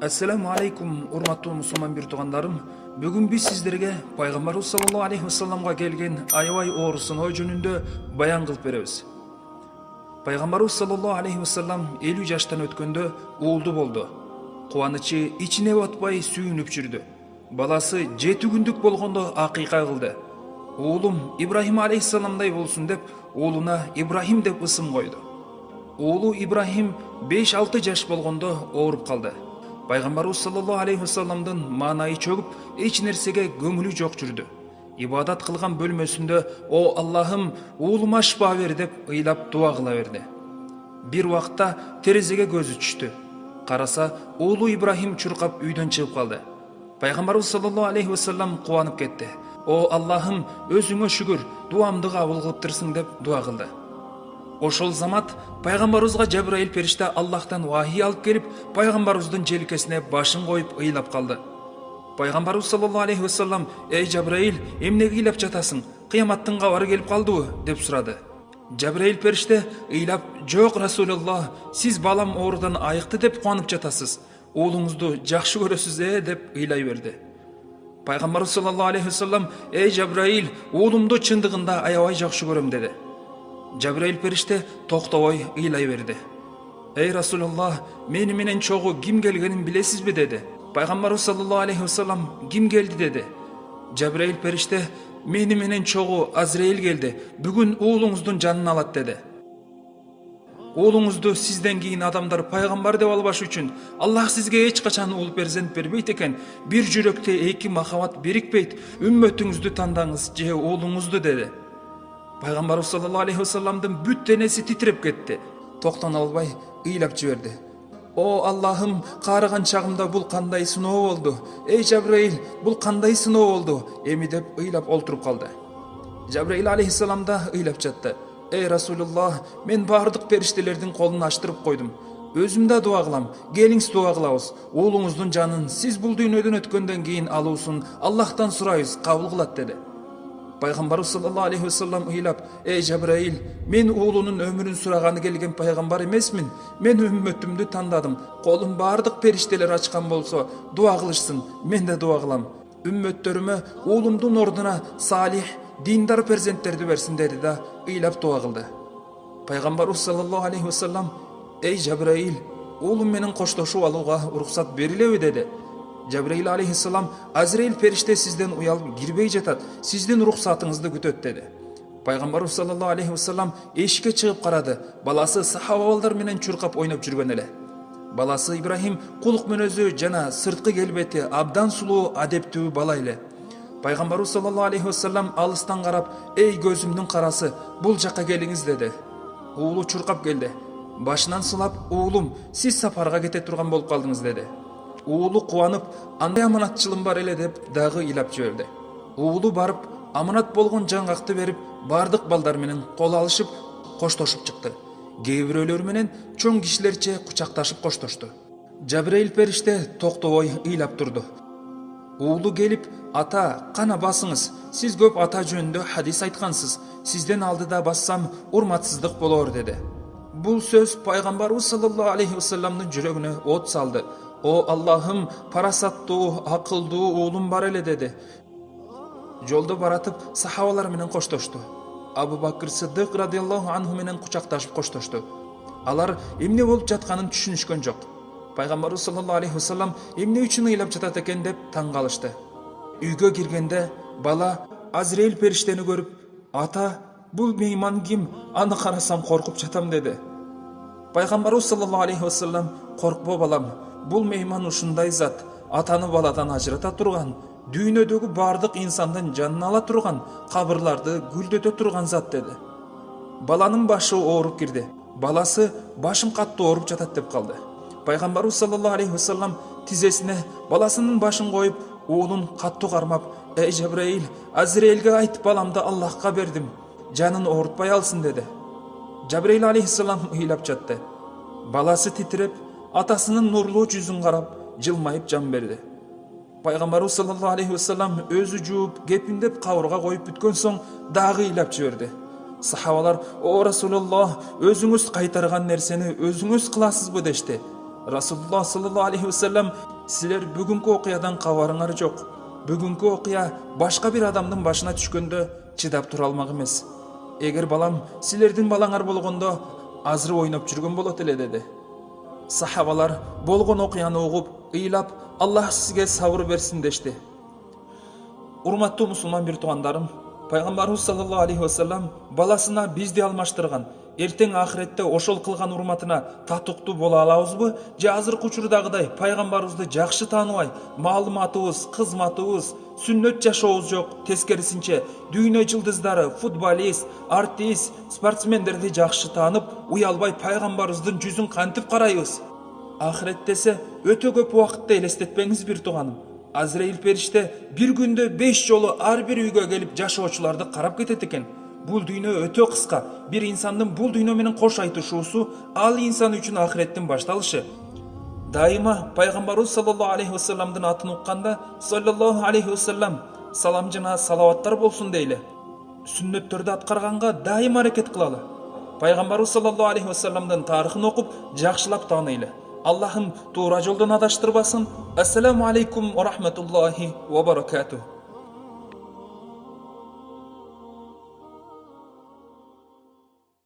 Assalamu алейкум, урматтуу мусулман бир туугандарым. Бүгүн биз сиздерге пайгамбарыбыз саллаллаху алейхи вассаламга келген аябай оор сыноо жөнүндө баян кылып беребиз. Пайгамбарыбыз саллаллаху алейхи вассалам 50 жаштан өткөндө уулду болду. Кубанычы ичине батпай сүйүнүп жүрдү. Баласы 7 күндүк болгондо акыйка кылды. Уулум Ибрахим алейхиссаламдай болсун деп уулуна Ибрахим деп ысым койду. Уулу Ибрахим 5-6 жаш болгондо ооруп калды. Пайгамбарыбыз саллаллаху алейхи вассаламдын маанайы чөгүп, эч нерсеге көңүлү жок жүрдү. Ибадат кылган бөлмөсүндө "О Аллахым, уулума шифа бер" деп ыйлап дуа кыла берди. Бир убакта терезеге көзү түштү. Караса, уулу Ибрахим чуркап үйдөн чыгып калды. Пайгамбарыбыз саллаллаху алейхи вассалам кубанып кетти. "О Аллахым, өзүңө шүгүр, дуамды кабыл кылыптырсың" деп дуа кылды. Ошол замат пайгамбарыбызга Жабраил периште Аллахтан вахий алып келип, пайгамбарыбыздын желкесине башын коюп ыйлап калды. Пайгамбарыбыз саллаллаху алейхи вассалам: "Эй Жабраил, эмнеге ыйлап жатасың? Кыяматтын кабары келип калдыбы?" деп сурады. Жабраил периште ыйлап: "Жок Расулуллах, сиз балам оорудан айыкты деп кубанып жатасыз. Уулуңузду жакшы көрөсүз деп ыйлай берди. Пайгамбарыбыз саллаллаху алейхи вассалам: "Эй Жабраил, уулумду чындыгында аябай жакшы көрөм" деди. Жабраил периште токтобой ыйлай берди. "Эй Расулуллах, мени менен чогуу ким келгенин билесизби?" деди. Пайгамбарыбыз саллаллаху алейхи вассалам: "Ким келди?" деди. Жабраил периште: "Мени менен чогуу Азраил келди. Бүгүн уулуңуздун жанын алат" деди. Уулуңузду сизден кийин адамдар пайгамбар деп албаш үчүн Аллах сизге эч качан уул перзент бербейт экен. Бир жүрөктө эки махабат бирикпейт. Үммөтүңүздү тандаңыз же уулуңузду" деди. Пайгамбарыбыз саллаллаху алейхи вассаламдын бүт денеси титиреп кетти. Токтоно албай ыйлап жиберди. "О Аллахым, каарыган чагымда бул кандай сыноо болду? Эй Жабраил, бул кандай сыноо болду?" эми деп ыйлап олтуруп калды. Жабраил алейхиссалам да ыйлап жатты. "Эй Расулуллах, мен бардык периштелердин колун ачтырып койдум. Өзүм да дуа кылам. Келиңиз дуа кылабыз. Уулуңуздун жанын сиз бул дүйнөдөн өткөндөн кийин алуусун Аллахтан сурайбыз, кабыл кылат" деди. Пайгамбарыбыз саллаллаху алейхи вассалам ыйлап: "Эй Жабраил, мен уулунун өмүрүн сураганы келген пайгамбар эмесмин. Мен үммөтүмдү тандадым. Колун бардык периштелер ачкан болсо, дуа кылышсын, мен да дуа кылам. Үммөттөрүмө уулумдун ордуна салих, диндар перзенттерди берсин" деди да ыйлап дуа кылды. Пайгамбарыбыз саллаллаху алейхи вассалам: "Эй Жабраил, уулум менен коштошуп алууга уруксат берилеби?" деди. Жабраил алейхиссалам: "Азраил периште сизден уялып кирбей жатат, сиздин уруксатыңызды күтөт" деди. Пайгамбарыбыз саллаллаху алейхи вассалам эшикке чыгып карады. Баласы сахабалар менен чуркап ойноп жүргөн эле. Баласы Ибрахим кулук мүнөзү жана сырткы келбети абдан сулуу, адептүү бала эле. Пайгамбарыбыз саллаллаху алейхи вассалам алыстан карап: "Эй көзүмдүн карасы, бул жакка келиңиз" деди. Уулу чуркап келди. Башынан сылап: "Уулум, сиз сапарга кете турган болуп калдыңыз" деди. Уулу кубанып: "Андай аманатчылым бар эле" деп дагы ыйлап жиберди. Уулу барып, аманат болгон жаңгакты берип, бардык балдар менен кол алышып, коштошуп чыкты. Кээ бирөөлөр менен чоң кишилерче кучакташып коштошту. Жабраил периште токтобой ыйлап турду. Уулу келип: "Ата, кана басыңыз. Сиз көп ата жөнүндө хадис айткансыз. Сизден алдыда бассам урматсыздык болор" деди. Бул сөз пайгамбарыбыз саллаллаху алейхи вассаламдын жүрөгүнө от салды. "О Аллахым, парасаттуу, акылдуу уулум бар эле" деди. Жолдо баратып сахабалар менен коштошту. Абу Бакыр Сыддык радыйаллаху анху менен кучакташып коштошту. Алар эмне болуп жатканын түшүнүшкөн жок. Пайгамбарыбыз саллаллаху алейхи вассалам эмне үчүн ыйлап жатат экен деп таң калышты. Үйгө киргенде бала Азраил периштени көрүп: "Ата, бул мейман ким? Аны карасам коркуп жатам" деди. Пайгамбарыбыз саллаллаху алейхи вассалам: "Коркпо балам, бул мейман ушундай зат, атаны баладан ажырата турган, дүйнөдөгү бардык инсандын жанын ала турган, кабырларды гүлдөтө турган зат" деди. Баланын башы ооруп кирди. Баласы: "Башым катты ооруп жатат" деп калды. Пайгамбарыбыз саллаллаху алейхи вассалам тизесине баласынын башын коюп, уулун каттуу кармап: "Эй Жабраил, Азраилге айт, баламды Аллахка бердим, жанын оорутпай алсын" деди. Жабраил алейхиссалам ыйлап жатты. Баласы титиреп, атасынын нурлуу жүзүн карап, жылмайып жан берди. Пайгамбарыбыз саллаллаху алейхи вассалам өзү жууп, кепиндеп кабырга коюп бүткөн соң дагы ыйлап жиберди. Сахабалар: "О Расулуллах, өзүңүз кайтарган нерсени өзүңүз кыласызбы" дешти. Расулуллах саллаллаху алейхи вассалам Силер бүгүнкү окуядан кабарыңар жок. Бүгүнкү окуя башка бир адамдын башына түшкөндө чыдап тура алмак эмес. Эгер балам силердин балаңар болгондо азыр ойноп жүргөн болот эле деди. Сахабалар болгон окуяны угуп, ыйлап, Аллах сизге сабыр берсин дешти. Урматтуу мусулман бир туугандарым, пайгамбарыбыз саллаллаху алейхи вассалам баласына бизди алмаштырган. Эртең ахиретте ошол кылган урматына татыктуу боло алабызбы? Же азыркы учурдагыдай пайгамбарыбызды жакшы тааныбай, маалыматыбыз, кызматыбыз, сүннөт жашообуз жок, тескерисинче дүйнө жылдыздары, футболист, артист, спортсмендерди жакшы таанып, уялбай пайгамбарыбыздын жүзүн кантип карайбыз? Ахиреттесе өтө көп убакытты элестетпеңиз бир тууганым. Азраил периште бир күндө 5 жолу ар бир үйгө келип жашоочуларды карап кетет экен. Бул дүйнө өтө кыска. Бир инсандын бул дүйнө менен кош айтышуусу ал инсан үчүн ахиреттин башталышы. Дайыма пайгамбарыбыз саллаллаху алейхи вассаламдын атын укканда саллаллаху алейхи вассалам салам жана салаваттар болсун дейле. Сүннөттөрдү аткарганга дайым аракет кылалы. Пайгамбарыбыз саллаллаху алейхи вассаламдын тарыхын окуп жакшылап тааныйлы. Аллахым туура жолдон адаштырбасын. Ассаламу алейкум ва рахматуллахи ва баракатух.